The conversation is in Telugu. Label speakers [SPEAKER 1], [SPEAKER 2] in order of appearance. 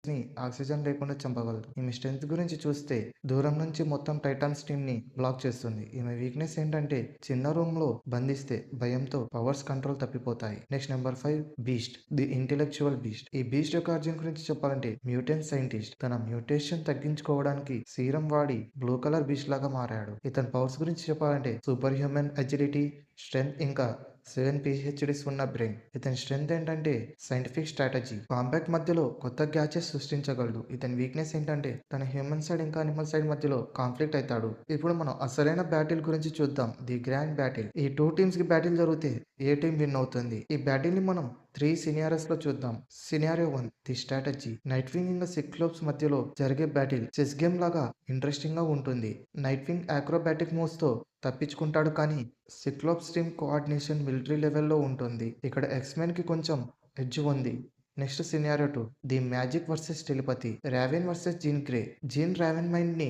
[SPEAKER 1] ని ఆక్సిజన్ లేకుండా చంపగలదు. ఈమె స్ట్రెంగ్త్ గురించి చూస్తే దూరం నుంచి మొత్తం టైటాన్స్ టీమ్ ని బ్లాక్ చేస్తుంది. ఈమె వీక్నెస్ ఏంటంటే చిన్న రూమ్ లో బంధిస్తే భయంతో పవర్స్ కంట్రోల్ తప్పిపోతాయి. Next number 5 beast, the intellectual beast. ఈ బీస్ట్ యొక్క ఆర్జిన్ గురించి చెప్పాలంటే మ్యూటెంట్ సైంటిస్ట్ తన మ్యూటేషన్ తగ్గించుకోవడానికి సీరం వాడి బ్లూ కలర్ బీస్ట్ లాగా మారాడు. ఇతని పవర్స్ గురించి చెప్పాలంటే సూపర్ హ్యూమన్ అజిలిటీ, స్ట్రెంగ్త్ ఇంకా 7 పిహెచ్డీస్ ఉన్న బ్రెయిన్. ఇతని స్ట్రెంగ్త్ ఏంటంటే సైంటిఫిక్ స్ట్రాటజీ, కాంబాట్ మధ్యలో కొత్త గ్యాచెస్ సృష్టించగలడు. ఇతని వీక్నెస్ ఏంటంటే తన హ్యూమన్ సైడ్ ఇంకా అనిమల్ సైడ్ మధ్యలో కాన్ఫ్లిక్ట్ అవుతాడు. ఇప్పుడు మనం అసలైన బ్యాటిల్ గురించి చూద్దాం, ది గ్రాండ్ బ్యాటిల్. ఈ టూ టీమ్స్ కి బ్యాటిల్ జరిగితే ఏ టీం విన్ అవుతుంది? ఈ బ్యాటిల్ ని మనం 3 సినారియోస్ లో చూద్దాం. Scenario 1, the strategy. Night wing ఇంకా సిక్లోప్స్ మధ్యలో జరిగే బ్యాటిల్ చెస్ గేమ్ లాగా ఇంట్రెస్టింగ్ గా ఉంటుంది. నైట్ వింగ్ ఆక్రోబాటిక్ మూవ్స్ తో తప్పించుకుంటాడు, కానీ సిక్లోప్స్ టీమ్ కోఆర్డినేషన్ మిలిటరీ లెవెల్లో ఉంటుంది. ఇక్కడ ఎక్స్మెన్ కి కొంచెం ఎడ్జ్ ఉంది. Next scenario 2, the magic versus telepathy. Raven versus Jean Grey. Jean Raven mind ని